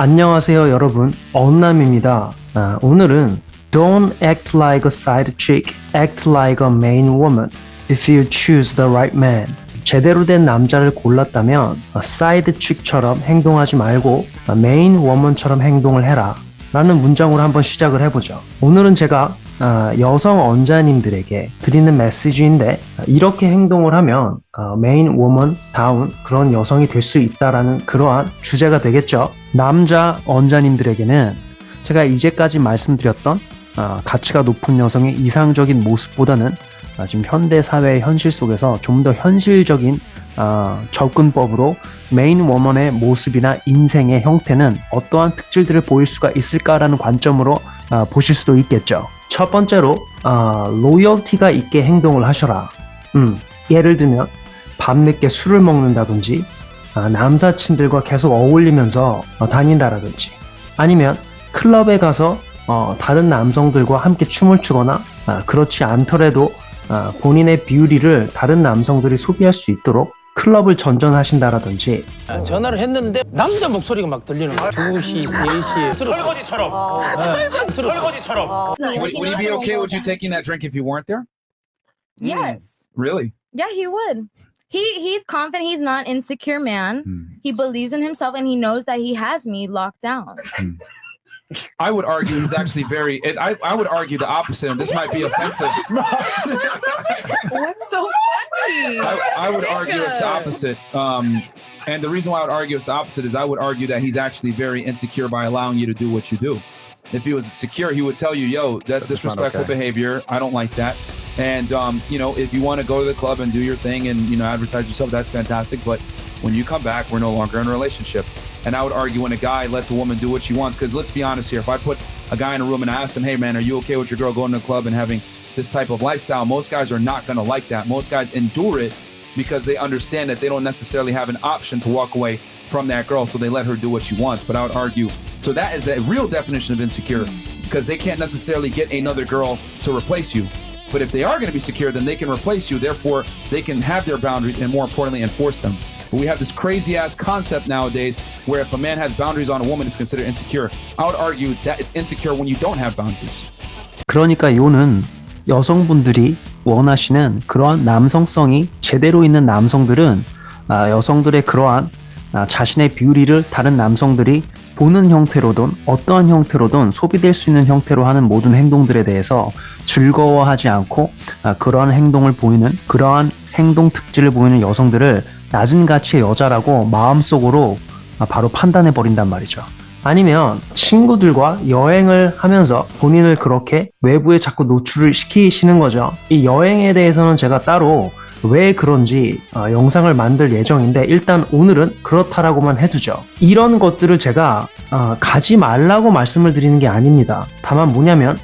안녕하세요 여러분, 언남입니다. 오늘은 Don't act like a side chick, act like a main woman if you choose the right man. 제대로 된 남자를 골랐다면 side chick처럼 행동하지 말고 main woman처럼 행동을 해라 라는 문장으로 한번 시작을 해보죠. 오늘은 제가 여성 언자님들에게 드리는 메시지인데, 이렇게 행동을 하면 메인 워먼다운 그런 여성이 될 수 있다라는 그러한 주제가 되겠죠. 남자 언자님들에게는 제가 이제까지 말씀드렸던 가치가 높은 여성의 이상적인 모습보다는 지금 현대 사회의 현실 속에서 좀 더 현실적인 접근법으로 메인 워먼의 모습이나 인생의 형태는 어떠한 특질들을 보일 수가 있을까라는 관점으로 보실 수도 있겠죠. 첫 번째로 로열티가 있게 행동을 하셔라. 예를 들면 밤늦게 술을 먹는다든지 남사친들과 계속 어울리면서 다닌다라든지, 아니면 클럽에 가서 다른 남성들과 함께 춤을 추거나 그렇지 않더라도 본인의 뷰티를 다른 남성들이 소비할 수 있도록 클럽을 전전하신다라든지. 전화를 했는데 남자 목소리가 막 들리는 거야. 2시, 4시. 설거지처럼. 설거지처럼. Would he be okay with you taking that drink if you weren't there? Yes. Really? Yeah, he would. He's confident. He's not insecure man. He believes in himself and he knows that he has me locked down. I would argue he's actually very. I would argue the opposite, and this might be offensive. What's so funny? I would argue it's the opposite. And the reason why I would argue it's the opposite is I would argue that he's actually very insecure by allowing you to do what you do. If he was secure, he would tell you, "Yo, that's disrespectful behavior. I don't like that." And if you want to go to the club and do your thing and advertise yourself, that's fantastic. But when you come back, we're no longer in a relationship. And I would argue when a guy lets a woman do what she wants, because let's be honest here, if I put a guy in a room and I ask him, "Hey man, are you okay with your girl going to the club and having this type of lifestyle?" Most guys are not going to like that. Most guys endure it because they understand that they don't necessarily have an option to walk away from that girl, so they let her do what she wants. But I would argue, so that is the real definition of insecure, because they can't necessarily get another girl to replace you. But if they are going to be secure, then they can replace you. Therefore, they can have their boundaries and, more importantly, enforce them. But we have this crazy-ass concept nowadays where if a man has boundaries on a woman, it's considered insecure. I would argue that it's insecure when you don't have boundaries. 그러니까 요는 여성분들이 원하시는 그러한 남성성이 제대로 있는 남성들은 여성들의 그러한 자신의 뷰티를 다른 남성들이 보는 형태로든 어떠한 형태로든 소비될 수 있는 형태로 하는 모든 행동들에 대해서 즐거워하지 않고 그러한 행동을 보이는, 그러한 행동 특질을 보이는 여성들을 낮은 가치의 여자라고 마음속으로 바로 판단해 버린단 말이죠. 아니면 친구들과 여행을 하면서 본인을 그렇게 외부에 자꾸 노출을 시키시는 거죠. 이 여행에 대해서는 제가 따로 왜 그런지 영상을 만들 예정인데, 일단 오늘은 그렇다라고만 해두죠. 이런 것들을 제가 가지 말라고 말씀을 드리는 게 아닙니다. 다만 뭐냐면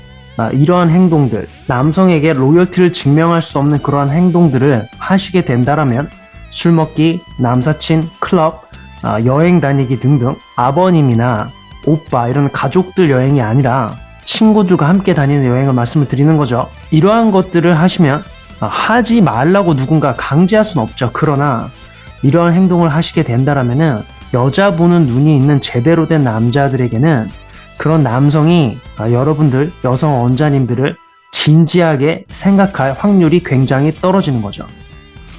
이러한 행동들, 남성에게 로열티를 증명할 수 없는 그러한 행동들을 하시게 된다라면 술 먹기, 남사친, 클럽, 여행 다니기 등등 아버님이나 오빠 이런 가족들 여행이 아니라 친구들과 함께 다니는 여행을 말씀을 드리는 거죠. 이러한 것들을 하시면 하지 말라고 누군가 강제할 수는 없죠. 그러나 이러한 행동을 하시게 된다라면은 여자 보는 눈이 있는 제대로 된 남자들에게는 그런 남성이 여러분들 여성 원자님들을 진지하게 생각할 확률이 굉장히 떨어지는 거죠.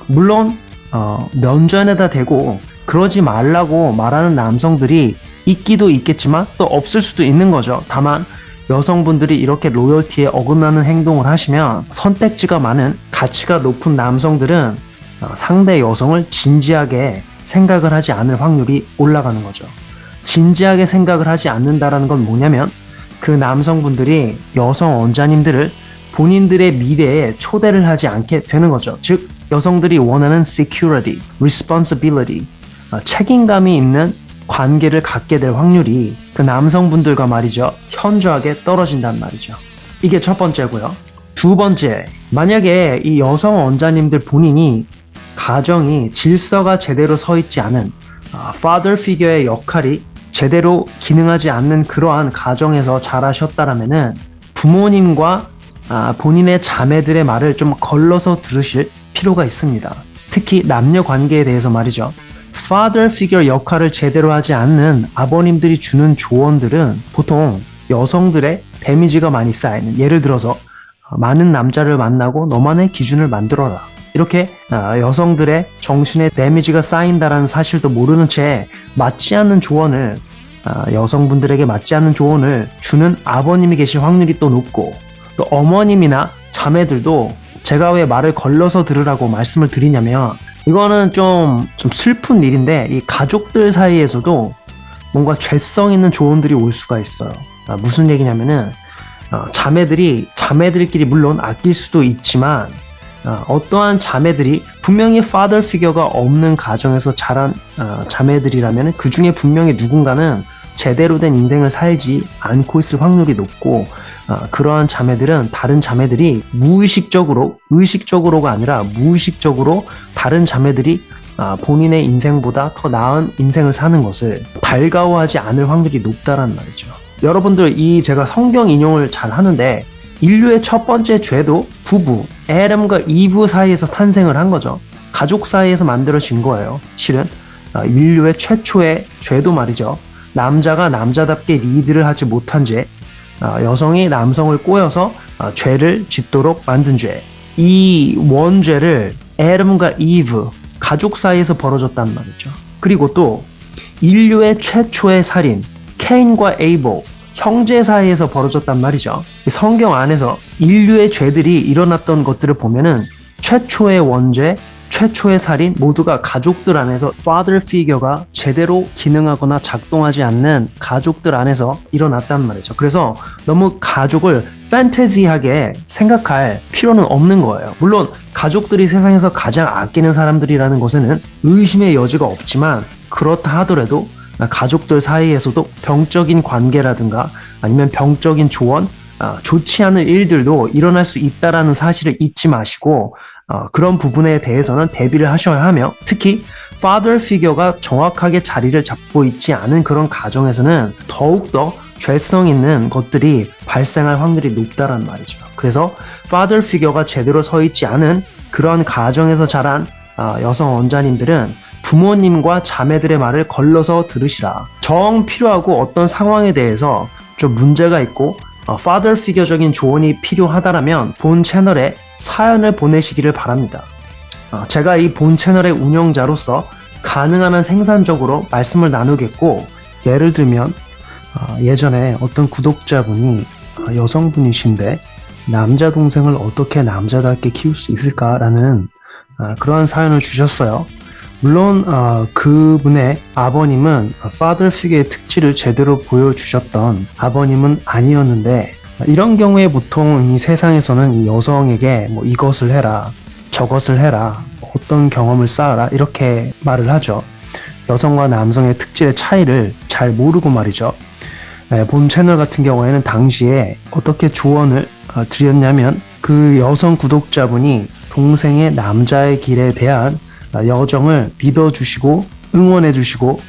물론 면전에다 대고 그러지 말라고 말하는 남성들이 있기도 있겠지만 또 없을 수도 있는 거죠. 다만 여성분들이 이렇게 로열티에 어긋나는 행동을 하시면 선택지가 많은 가치가 높은 남성들은 상대 여성을 진지하게 생각을 하지 않을 확률이 올라가는 거죠. 진지하게 생각을 하지 않는다라는 건 뭐냐면 그 남성분들이 여성 원자님들을 본인들의 미래에 초대를 하지 않게 되는 거죠. 즉 여성들이 원하는 security, responsibility, 책임감이 있는 관계를 갖게 될 확률이 그 남성분들과 말이죠, 현저하게 떨어진단 말이죠. 이게 첫 번째고요. 두 번째, 만약에 이 여성 원자님들 본인이 가정이 질서가 제대로 서 있지 않은 father figure의 역할이 제대로 기능하지 않는 그러한 가정에서 자라셨다라면은 부모님과 본인의 자매들의 말을 좀 걸러서 들으실 필요가 있습니다. 특히 남녀 관계에 대해서 말이죠. father figure 역할을 제대로 하지 않는 아버님들이 주는 조언들은 보통 여성들의 데미지가 많이 쌓이는, 예를 들어서 많은 남자를 만나고 너만의 기준을 만들어라, 이렇게 여성들의 정신에 데미지가 쌓인다라는 사실도 모르는 채 맞지 않는 조언을, 여성분들에게 맞지 않는 조언을 주는 아버님이 계실 확률이 또 높고, 또 어머님이나 자매들도 제가 왜 말을 걸러서 들으라고 말씀을 드리냐면, 이거는 좀 슬픈 일인데 이 가족들 사이에서도 뭔가 죄성 있는 조언들이 올 수가 있어요. 무슨 얘기냐면은 자매들끼리 물론 아낄 수도 있지만 어떠한 자매들이 분명히 father figure가 없는 가정에서 자란 자매들이라면 그 중에 분명히 누군가는 제대로 된 인생을 살지 않고 있을 확률이 높고, 그러한 자매들은 다른 자매들이 의식적으로가 아니라 무의식적으로 다른 자매들이 본인의 인생보다 더 나은 인생을 사는 것을 달가워하지 않을 확률이 높다는 말이죠. 여러분들, 제가 성경 인용을 잘 하는데 인류의 첫 번째 죄도 부부 애덤과 이브 사이에서 탄생을 한 거죠. 가족 사이에서 만들어진 거예요. 실은 인류의 최초의 죄도 말이죠, 남자가 남자답게 리드를 하지 못한 죄, 여성이 남성을 꼬여서 죄를 짓도록 만든 죄, 이 원죄를 애덤과 이브, 가족 사이에서 벌어졌단 말이죠. 그리고 또 인류의 최초의 살인, 케인과 에이볼, 형제 사이에서 벌어졌단 말이죠. 성경 안에서 인류의 죄들이 일어났던 것들을 보면은 최초의 원죄, 최초의 살인 모두가 가족들 안에서 father figure가 제대로 기능하거나 작동하지 않는 가족들 안에서 일어났단 말이죠. 그래서 너무 가족을 판타지하게 생각할 필요는 없는 거예요. 물론 가족들이 세상에서 가장 아끼는 사람들이라는 것에는 의심의 여지가 없지만, 그렇다 하더라도 가족들 사이에서도 병적인 관계라든가 아니면 병적인 조언, 좋지 않은 일들도 일어날 수 있다라는 사실을 잊지 마시고 그런 부분에 대해서는 대비를 하셔야 하며, 특히 father figure가 정확하게 자리를 잡고 있지 않은 그런 가정에서는 더욱더 죄성 있는 것들이 발생할 확률이 높다란 말이죠. 그래서 father figure가 제대로 서 있지 않은 그런 가정에서 자란 여성 원자님들은 부모님과 자매들의 말을 걸러서 들으시라. 정 필요하고 어떤 상황에 대해서 좀 문제가 있고 father figure적인 조언이 필요하다라면 본 채널에 사연을 보내시기를 바랍니다. 제가 이 본 채널의 운영자로서 가능한 한 생산적으로 말씀을 나누겠고, 예를 들면 예전에 어떤 구독자분이 여성분이신데 남자 동생을 어떻게 남자답게 키울 수 있을까라는 그러한 사연을 주셨어요. 물론 그분의 아버님은 father figure의 특질을 제대로 보여주셨던 아버님은 아니었는데, 이런 경우에 보통 이 세상에서는 이 여성에게 뭐 이것을 해라, 저것을 해라, 어떤 경험을 쌓아라, 이렇게 말을 하죠. 여성과 남성의 특질의 차이를 잘 모르고 말이죠. 본 채널 같은 경우에는 당시에 어떻게 조언을 드렸냐면, 그 여성 구독자분이 동생의 남자의 길에 대한 여정을 믿어주시고 응원해주시고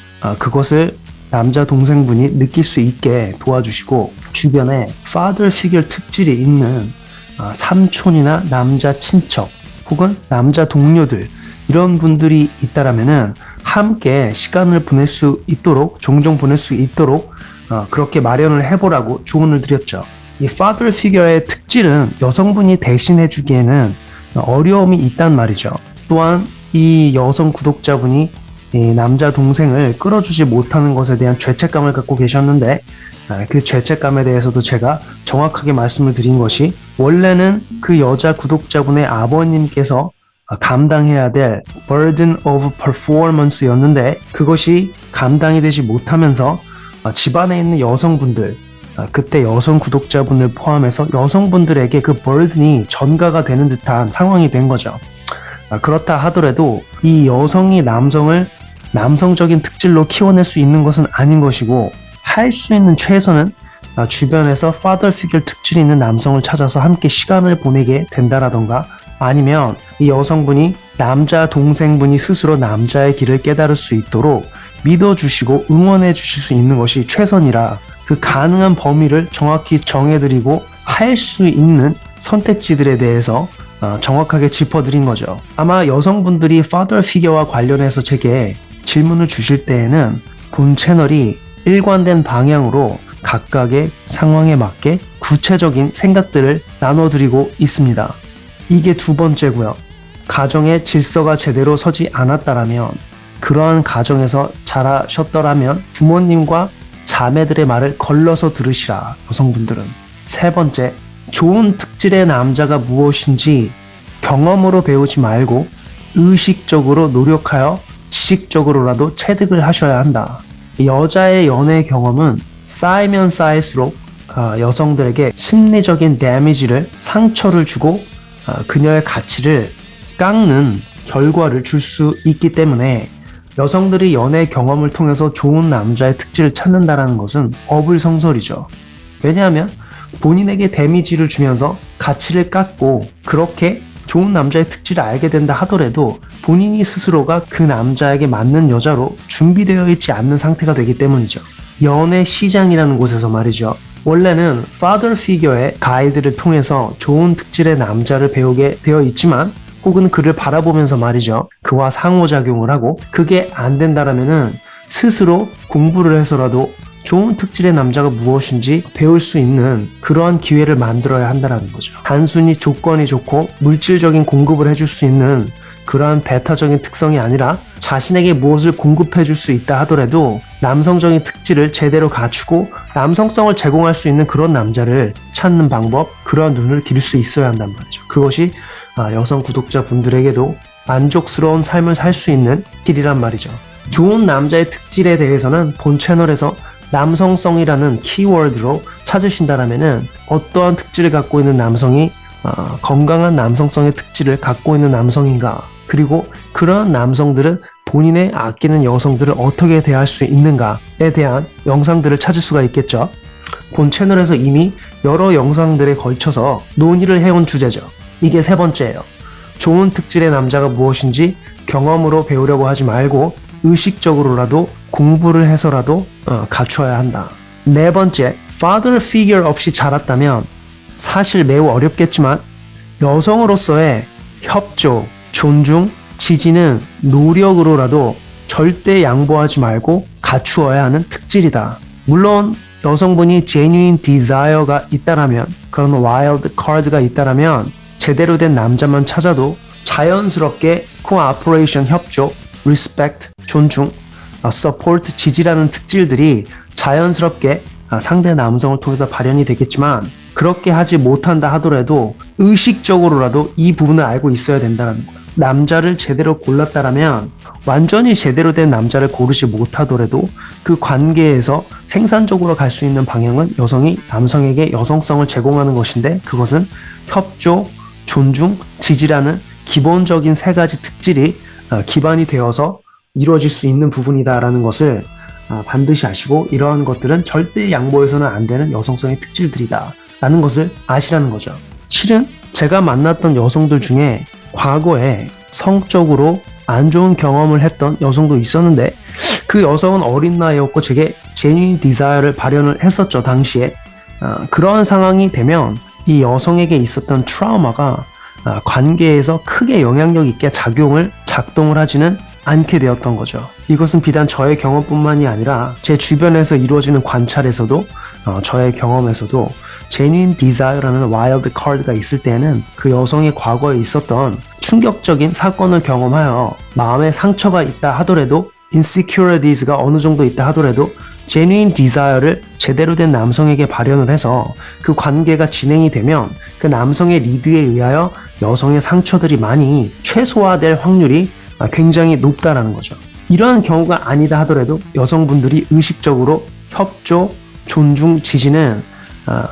그것을 남자 동생분이 느낄 수 있게 도와주시고, 주변에 father figure 특질이 있는 삼촌이나 남자 친척 혹은 남자 동료들, 이런 분들이 있다라면은 함께 시간을 보낼 수 있도록, 종종 보낼 수 있도록 그렇게 마련을 해보라고 조언을 드렸죠. 이 father figure의 특질은 여성분이 대신해 주기에는 어려움이 있단 말이죠. 또한 이 여성 구독자분이 이 남자 동생을 끌어주지 못하는 것에 대한 죄책감을 갖고 계셨는데, 그 죄책감에 대해서도 제가 정확하게 말씀을 드린 것이, 원래는 그 여자 구독자분의 아버님께서 감당해야 될 burden of performance였는데, 그것이 감당이 되지 못하면서 집안에 있는 여성분들, 그때 여성 구독자분을 포함해서 여성분들에게 그 burden이 전가가 되는 듯한 상황이 된 거죠. 그렇다 하더라도 이 여성이 남성을 남성적인 특질로 키워낼 수 있는 것은 아닌 것이고, 할 수 있는 최선은 주변에서 father figure 특질이 있는 남성을 찾아서 함께 시간을 보내게 된다라던가, 아니면 이 여성분이 남자 동생분이 스스로 남자의 길을 깨달을 수 있도록 믿어주시고 응원해 주실 수 있는 것이 최선이라, 그 가능한 범위를 정확히 정해드리고 할 수 있는 선택지들에 대해서 정확하게 짚어드린 거죠. 아마 여성분들이 father figure와 관련해서 제게 질문을 주실 때에는 본 채널이 일관된 방향으로 각각의 상황에 맞게 구체적인 생각들을 나눠드리고 있습니다. 이게 두 번째고요. 가정의 질서가 제대로 서지 않았다라면, 그러한 가정에서 자라셨더라면 부모님과 자매들의 말을 걸러서 들으시라, 여성분들은. 세 번째, 좋은 특질의 남자가 무엇인지 경험으로 배우지 말고 의식적으로 노력하여 지식적으로라도 체득을 하셔야 한다. 여자의 연애 경험은 쌓이면 쌓일수록 여성들에게 심리적인 데미지를, 상처를 주고 그녀의 가치를 깎는 결과를 줄 수 있기 때문에 여성들이 연애 경험을 통해서 좋은 남자의 특질을 찾는다는 것은 어불성설이죠. 왜냐하면 본인에게 데미지를 주면서 가치를 깎고 그렇게 좋은 남자의 특질을 알게 된다 하더라도 본인이 스스로가 그 남자에게 맞는 여자로 준비되어 있지 않는 상태가 되기 때문이죠. 연애 시장이라는 곳에서 말이죠. 원래는 father figure의 가이드를 통해서 좋은 특질의 남자를 배우게 되어 있지만, 혹은 그를 바라보면서 말이죠, 그와 상호작용을 하고 그게 안 된다라면은 스스로 공부를 해서라도 좋은 특질의 남자가 무엇인지 배울 수 있는 그러한 기회를 만들어야 한다는 거죠. 단순히 조건이 좋고 물질적인 공급을 해줄 수 있는 그러한 배타적인 특성이 아니라 자신에게 무엇을 공급해 줄 수 있다 하더라도 남성적인 특질을 제대로 갖추고 남성성을 제공할 수 있는 그런 남자를 찾는 방법, 그러한 눈을 기를 수 있어야 한단 말이죠. 그것이 여성 구독자분들에게도 만족스러운 삶을 살 수 있는 길이란 말이죠. 좋은 남자의 특질에 대해서는 본 채널에서 남성성이라는 키워드로 찾으신다라면은 어떠한 특질을 갖고 있는 남성이 건강한 남성성의 특질을 갖고 있는 남성인가, 그리고 그런 남성들은 본인의 아끼는 여성들을 어떻게 대할 수 있는가에 대한 영상들을 찾을 수가 있겠죠. 본 채널에서 이미 여러 영상들에 걸쳐서 논의를 해온 주제죠. 이게 세 번째예요. 좋은 특질의 남자가 무엇인지 경험으로 배우려고 하지 말고 의식적으로라도 공부를 해서라도 갖추어야 한다. 네 번째, father figure 없이 자랐다면 사실 매우 어렵겠지만 여성으로서의 협조, 존중, 지지는 노력으로라도 절대 양보하지 말고 갖추어야 하는 특질이다. 물론 여성분이 genuine desire가 있다라면, 그런 wild card가 있다라면 제대로 된 남자만 찾아도 자연스럽게 cooperation, 협조, respect, 존중, support, 지지라는 특질들이 자연스럽게 상대 남성을 통해서 발현이 되겠지만, 그렇게 하지 못한다 하더라도 의식적으로라도 이 부분을 알고 있어야 된다는 거예요. 남자를 제대로 골랐다라면 완전히 제대로 된 남자를 고르지 못하더라도 그 관계에서 생산적으로 갈 수 있는 방향은 여성이 남성에게 여성성을 제공하는 것인데, 그것은 협조, 존중, 지지라는 기본적인 세 가지 특질이 기반이 되어서 이루어질 수 있는 부분이다라는 것을 반드시 아시고, 이러한 것들은 절대 양보해서는 안 되는 여성성의 특질들이다 라는 것을 아시라는 거죠. 실은 제가 만났던 여성들 중에 과거에 성적으로 안 좋은 경험을 했던 여성도 있었는데, 그 여성은 어린 나이였고 제게 genuine desire를 발현을 했었죠, 당시에. 그러한 상황이 되면 이 여성에게 있었던 트라우마가 관계에서 크게 영향력 있게 작동을 하지는 않게 되었던 거죠. 이것은 비단 저의 경험뿐만이 아니라 제 주변에서 이루어지는 관찰에서도 저의 경험에서도 genuine desire라는 wild card가 있을 때는 그 여성의 과거에 있었던 충격적인 사건을 경험하여 마음에 상처가 있다 하더라도, insecurities가 어느 정도 있다 하더라도 genuine desire를 제대로 된 남성에게 발현을 해서 그 관계가 진행이 되면 그 남성의 리드에 의하여 여성의 상처들이 많이 최소화될 확률이 굉장히 높다라는 거죠. 이러한 경우가 아니다 하더라도 여성분들이 의식적으로 협조, 존중, 지지는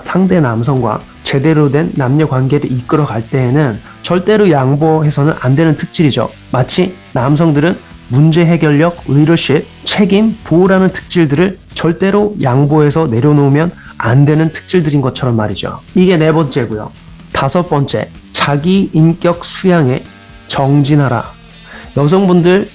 상대 남성과 제대로 된 남녀 관계를 이끌어 갈 때에는 절대로 양보해서는 안 되는 특질이죠. 마치 남성들은 문제 해결력, 리더십, 책임, 보호라는 특질들을 절대로 양보해서 내려놓으면 안 되는 특질들인 것처럼 말이죠. 이게 네 번째고요. 다섯 번째, 자기 인격 수양에 정진하라. 여성분들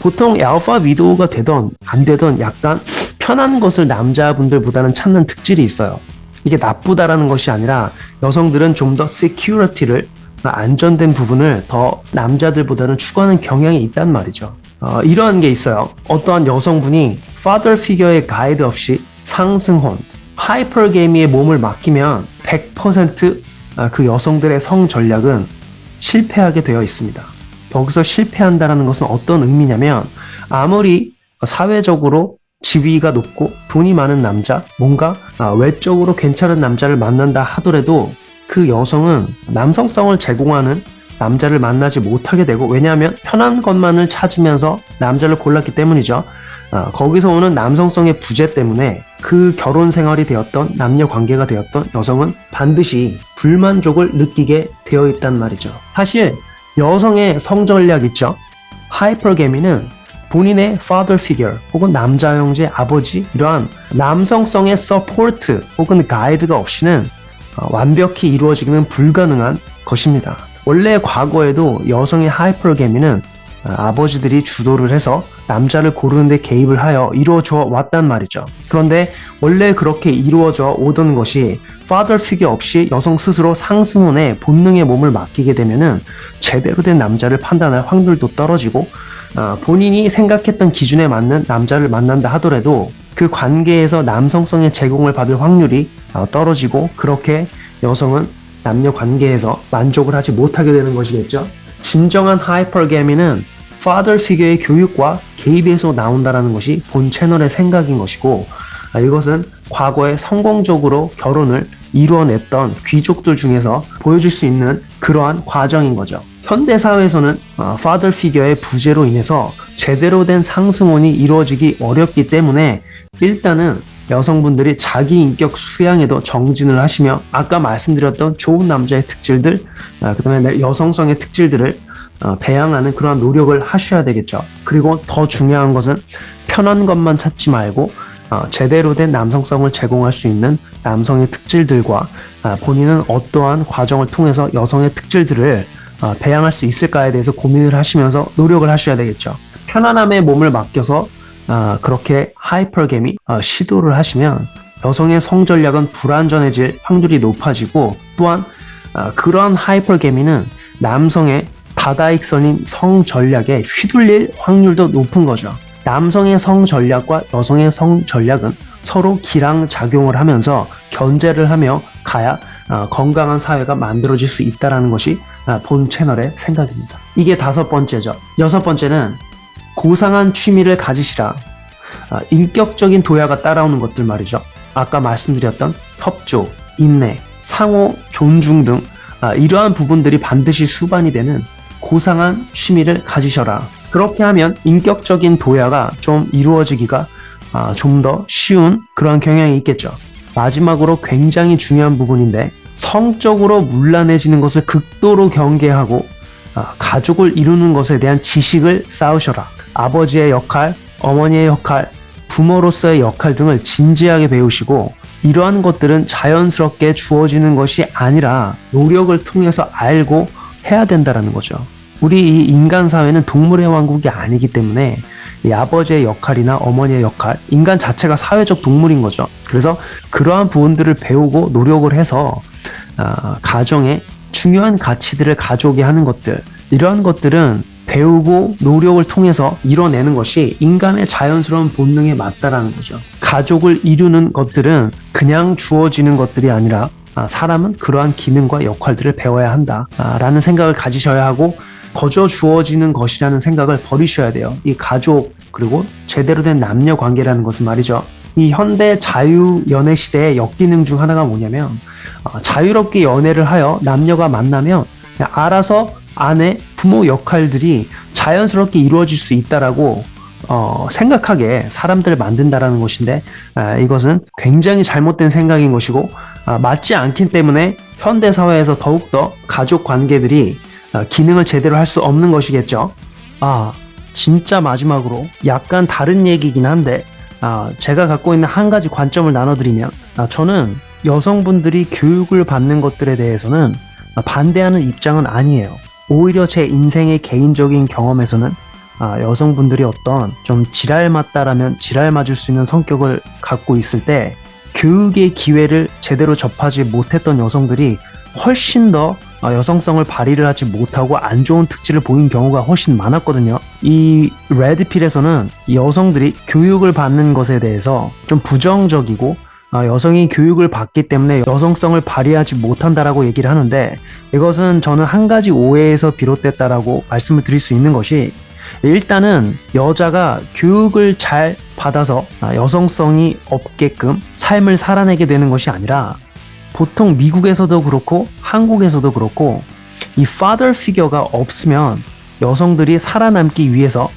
보통 알파 위도우가 되던 안 되던 약간 편한 것을 남자분들보다는 찾는 특질이 있어요. 이게 나쁘다라는 것이 아니라 여성들은 좀 더 security를, 안전된 부분을 더 남자들보다는 추구하는 경향이 있단 말이죠. 이러한 게 있어요. 어떠한 여성분이 father figure의 가이드 없이 상승혼, 하이퍼게미에 몸을 맡기면 100% 그 여성들의 성 전략은 실패하게 되어 있습니다. 여기서 실패한다는 것은 어떤 의미냐면 아무리 사회적으로 지위가 높고 돈이 많은 남자, 뭔가 외적으로 괜찮은 남자를 만난다 하더라도 그 여성은 남성성을 제공하는 남자를 만나지 못하게 되고, 왜냐하면 편한 것만을 찾으면서 남자를 골랐기 때문이죠. 거기서 오는 남성성의 부재 때문에 그 결혼 생활이 되었던 남녀 관계가 되었던 여성은 반드시 불만족을 느끼게 되어 있단 말이죠. 사실 여성의 성전략 있죠. 하이퍼게미는 본인의 father figure 혹은 남자 형제, 아버지, 이러한 남성성의 서포트 혹은 가이드가 없이는 완벽히 이루어지기는 불가능한 것입니다. 원래 과거에도 여성의 하이퍼게미는 아버지들이 주도를 해서 남자를 고르는데 개입을 하여 이루어져 왔단 말이죠. 그런데 원래 그렇게 이루어져 오던 것이 father figure 없이 여성 스스로 상승혼의 본능의 몸을 맡기게 되면은 제대로 된 남자를 판단할 확률도 떨어지고, 본인이 생각했던 기준에 맞는 남자를 만난다 하더라도 그 관계에서 남성성의 제공을 받을 확률이 떨어지고, 그렇게 여성은 남녀 관계에서 만족을 하지 못하게 되는 것이겠죠. 진정한 하이퍼게미는 father figure의 교육과 개입에서 나온다는 것이 본 채널의 생각인 것이고, 이것은 과거에 성공적으로 결혼을 이루어냈던 귀족들 중에서 보여줄 수 있는 그러한 과정인 거죠. 현대 사회에서는 father figure의 부재로 인해서 제대로 된 상승혼이 이루어지기 어렵기 때문에 일단은 여성분들이 자기 인격 수양에도 정진을 하시며, 아까 말씀드렸던 좋은 남자의 특질들, 그 다음에 여성성의 특질들을 배양하는 그러한 노력을 하셔야 되겠죠. 그리고 더 중요한 것은 편한 것만 찾지 말고 제대로 된 남성성을 제공할 수 있는 남성의 특질들과 본인은 어떠한 과정을 통해서 여성의 특질들을 배양할 수 있을까에 대해서 고민을 하시면서 노력을 하셔야 되겠죠. 편안함에 몸을 맡겨서 그렇게 하이퍼게미 시도를 하시면 여성의 성전략은 불완전해질 확률이 높아지고, 또한 그러한 하이퍼게미는 남성의 다다익선인 성전략에 휘둘릴 확률도 높은 거죠. 남성의 성전략과 여성의 성전략은 서로 기량작용을 하면서 견제를 하며 가야 건강한 사회가 만들어질 수 있다는 것이 본 채널의 생각입니다. 이게 5번째죠. 6번째는 고상한 취미를 가지시라. 인격적인 도야가 따라오는 것들 말이죠. 아까 말씀드렸던 협조, 인내, 상호 존중 등 이러한 부분들이 반드시 수반이 되는 고상한 취미를 가지셔라. 그렇게 하면 인격적인 도야가 좀 이루어지기가 좀 더 쉬운 그런 경향이 있겠죠. 마지막으로 굉장히 중요한 부분인데, 성적으로 문란해지는 것을 극도로 경계하고 가족을 이루는 것에 대한 지식을 쌓으셔라. 아버지의 역할, 어머니의 역할, 부모로서의 역할 등을 진지하게 배우시고, 이러한 것들은 자연스럽게 주어지는 것이 아니라 노력을 통해서 알고 해야 된다는 거죠. 우리 이 인간 사회는 동물의 왕국이 아니기 때문에 이 아버지의 역할이나 어머니의 역할, 인간 자체가 사회적 동물인 거죠. 그래서 그러한 부분들을 배우고 노력을 해서 가정에 중요한 가치들을 가져오게 하는 것들, 이러한 것들은 배우고 노력을 통해서 이뤄내는 것이 인간의 자연스러운 본능에 맞다라는 거죠. 가족을 이루는 것들은 그냥 주어지는 것들이 아니라 사람은 그러한 기능과 역할들을 배워야 한다라는 생각을 가지셔야 하고, 거저 주어지는 것이라는 생각을 버리셔야 돼요. 이 가족, 그리고 제대로 된 남녀 관계라는 것은 말이죠. 이 현대 자유 연애 시대의 역기능 중 하나가 뭐냐면, 자유롭게 연애를 하여 남녀가 만나면 그냥 알아서 아내, 부모 역할들이 자연스럽게 이루어질 수 있다라고 생각하게 사람들을 만든다라는 것인데, 이것은 굉장히 잘못된 생각인 것이고, 맞지 않기 때문에 현대 사회에서 더욱더 가족 관계들이 기능을 제대로 할 수 없는 것이겠죠. 진짜 마지막으로 약간 다른 얘기긴 한데, 제가 갖고 있는 한 가지 관점을 나눠드리면, 저는 여성분들이 교육을 받는 것들에 대해서는 반대하는 입장은 아니에요. 오히려 제 인생의 개인적인 경험에서는 여성분들이 어떤 좀 지랄 맞다라면 지랄 맞을 수 있는 성격을 갖고 있을 때 교육의 기회를 제대로 접하지 못했던 여성들이 훨씬 더 여성성을 발휘를 하지 못하고 안 좋은 특질을 보인 경우가 훨씬 많았거든요. 이 레드필에서는 여성들이 교육을 받는 것에 대해서 좀 부정적이고 여성이 교육을 받기 때문에 여성성을 발휘하지 못한다라고 얘기를 하는데, 이것은 저는 한 가지 오해에서 비롯됐다라고 말씀을 드릴 수 있는 것이, 일단은 여자가 교육을 잘 받아서 여성성이 없게끔 삶을 살아내게 되는 것이 아니라, 보통 미국에서도 그렇고 한국에서도 그렇고 이 father figure가 없으면 여성들이 살아남기 위해서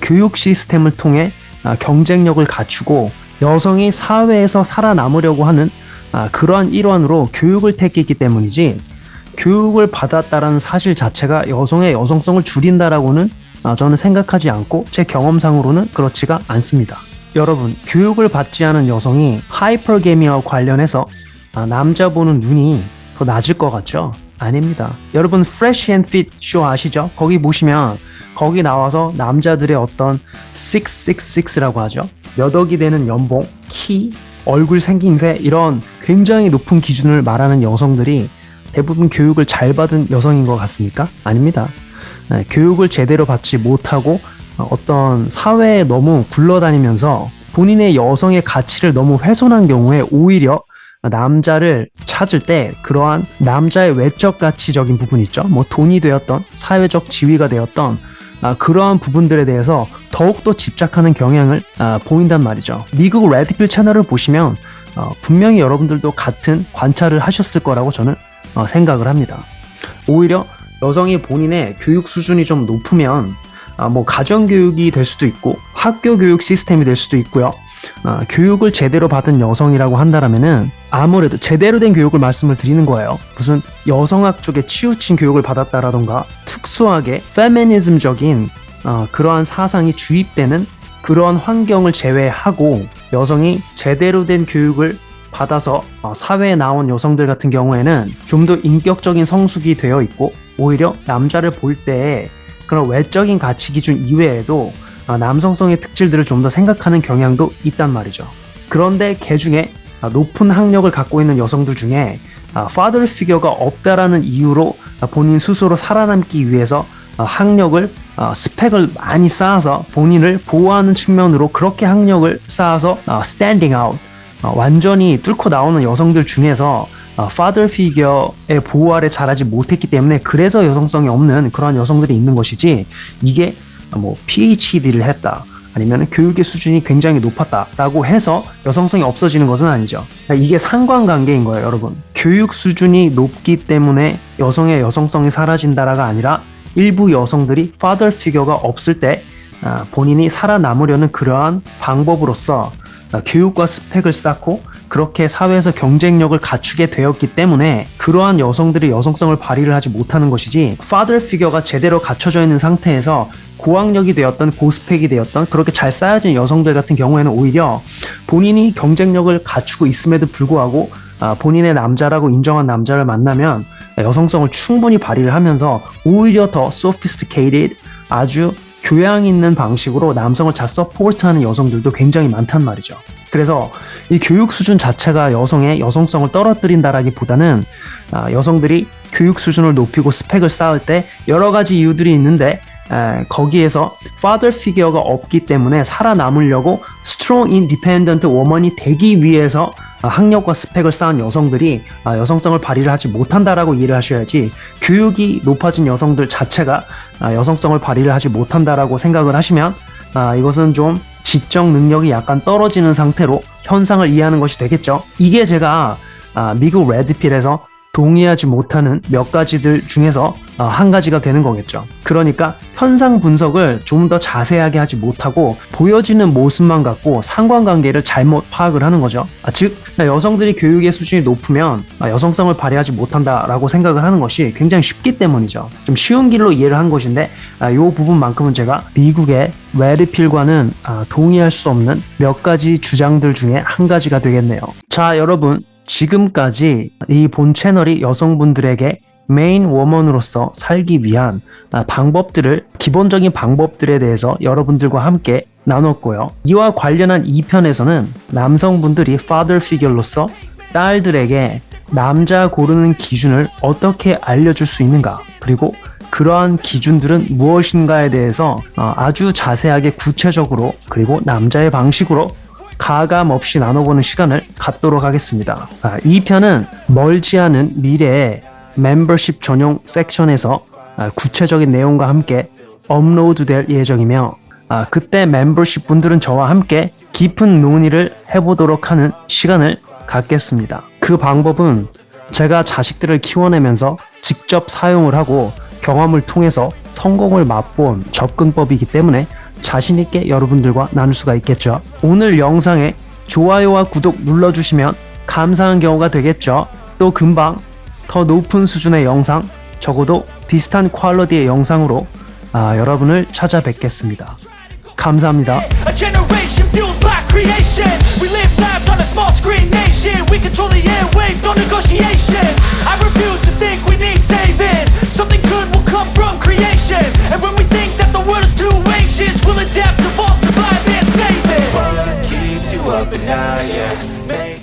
교육 시스템을 통해 경쟁력을 갖추고 여성이 사회에서 살아남으려고 하는 그러한 일환으로 교육을 택했기 때문이지, 교육을 받았다라는 사실 자체가 여성의 여성성을 줄인다라고는 저는 생각하지 않고 제 경험상으로는 그렇지가 않습니다. 여러분, 교육을 받지 않은 여성이 하이퍼게미와 관련해서 남자 보는 눈이 더 낮을 것 같죠? 아닙니다. 여러분, Fresh and Fit 쇼 아시죠? 거기 보시면 거기 나와서 남자들의 어떤 666라고 하죠. 몇 억이 되는 연봉, 키, 얼굴 생김새, 이런 굉장히 높은 기준을 말하는 여성들이 대부분 교육을 잘 받은 여성인 것 같습니까? 아닙니다. 교육을 제대로 받지 못하고 어떤 사회에 너무 굴러다니면서 본인의 여성의 가치를 너무 훼손한 경우에 오히려 남자를 찾을 때 그러한 남자의 외적 가치적인 부분 있죠. 뭐 돈이 되었던, 사회적 지위가 되었던 그러한 부분들에 대해서 더욱더 집착하는 경향을 보인단 말이죠. 미국 레드필 채널을 보시면 분명히 여러분들도 같은 관찰을 하셨을 거라고 저는 생각을 합니다. 오히려 여성이 본인의 교육 수준이 좀 높으면 뭐 가정교육이 될 수도 있고 학교 교육 시스템이 될 수도 있고요. 교육을 제대로 받은 여성이라고 한다면은 아무래도 제대로 된 교육을 말씀을 드리는 거예요. 무슨 여성학 쪽에 치우친 교육을 받았다라던가 특수하게 페미니즘적인 그러한 사상이 주입되는 그러한 환경을 제외하고 여성이 제대로 된 교육을 받아서 사회에 나온 여성들 같은 경우에는 좀 더 인격적인 성숙이 되어 있고, 오히려 남자를 볼 때에 그런 외적인 가치 기준 이외에도 남성성의 특질들을 좀 더 생각하는 경향도 있단 말이죠. 그런데 그 중에 높은 학력을 갖고 있는 여성들 중에 father figure가 없다라는 이유로 본인 스스로 살아남기 위해서 학력을 스펙을 많이 쌓아서 본인을 보호하는 측면으로 그렇게 학력을 쌓아서 standing out, 완전히 뚫고 나오는 여성들 중에서 father figure의 보호 아래 자라지 못했기 때문에 그래서 여성성이 없는 그런 여성들이 있는 것이지, 이게 뭐 PhD를 했다, 아니면 교육의 수준이 굉장히 높았다라고 해서 여성성이 없어지는 것은 아니죠. 이게 상관관계인 거예요, 여러분. 교육 수준이 높기 때문에 여성의 여성성이 사라진다라가 아니라 일부 여성들이 father figure가 없을 때 본인이 살아남으려는 그러한 방법으로서 교육과 스펙을 쌓고 그렇게 사회에서 경쟁력을 갖추게 되었기 때문에 그러한 여성들이 여성성을 발휘를 하지 못하는 것이지, father figure가 제대로 갖춰져 있는 상태에서 고학력이 되었던 고스펙이 되었던 그렇게 잘 쌓여진 여성들 같은 경우에는 오히려 본인이 경쟁력을 갖추고 있음에도 불구하고 본인의 남자라고 인정한 남자를 만나면 여성성을 충분히 발휘를 하면서 오히려 더 sophisticated, 아주 교양 있는 방식으로 남성을 잘 서포트하는 여성들도 굉장히 많단 말이죠. 그래서 이 교육 수준 자체가 여성의 여성성을 떨어뜨린다라기보다는 여성들이 교육 수준을 높이고 스펙을 쌓을 때 여러 가지 이유들이 있는데 거기에서 father figure가 없기 때문에 살아남으려고 strong independent woman이 되기 위해서 학력과 스펙을 쌓은 여성들이 여성성을 발휘를 하지 못한다라고 이해를 하셔야지, 교육이 높아진 여성들 자체가 여성성을 발휘를 하지 못한다라고 생각을 하시면 이것은 좀 지적 능력이 약간 떨어지는 상태로 현상을 이해하는 것이 되겠죠. 이게 제가 미국 레드필에서 동의하지 못하는 몇 가지들 중에서 한 가지가 되는 거겠죠. 그러니까 현상 분석을 좀 더 자세하게 하지 못하고 보여지는 모습만 갖고 상관관계를 잘못 파악을 하는 거죠. 즉 여성들이 교육의 수준이 높으면 여성성을 발휘하지 못한다라고 생각을 하는 것이 굉장히 쉽기 때문이죠. 좀 쉬운 길로 이해를 한 것인데 이 부분만큼은 제가 미국의 레드필과는 동의할 수 없는 몇 가지 주장들 중에 한 가지가 되겠네요. 자, 여러분, 지금까지 이 본 채널이 여성분들에게 메인 워먼으로서 살기 위한 방법들을, 기본적인 방법들에 대해서 여러분들과 함께 나눴고요. 이와 관련한 2편에서는 남성분들이 father figure로서 딸들에게 남자 고르는 기준을 어떻게 알려줄 수 있는가, 그리고 그러한 기준들은 무엇인가에 대해서 아주 자세하게 구체적으로 그리고 남자의 방식으로 가감 없이 나눠보는 시간을 갖도록 하겠습니다. 이 편은 멀지 않은 미래에 멤버십 전용 섹션에서 구체적인 내용과 함께 업로드될 예정이며 그때 멤버십 분들은 저와 함께 깊은 논의를 해보도록 하는 시간을 갖겠습니다. 그 방법은 제가 자식들을 키워내면서 직접 사용을 하고 경험을 통해서 성공을 맛본 접근법이기 때문에 자신있게 여러분들과 나눌 수가 있겠죠. 오늘 영상에 좋아요와 구독 눌러주시면 감사한 경우가 되겠죠. 또 금방 더 높은 수준의 영상, 적어도 비슷한 퀄리티의 영상으로 여러분을 찾아뵙겠습니다. 감사합니다. A generation fueled by creation. We live lives on a small screen nation. We control the airwaves, no negotiation. I refuse to think we need saving. Something good will come from creation. And when we think that the world is too anxious, we'll adapt, evolve, survive, and save it. What keeps you up at night, yeah.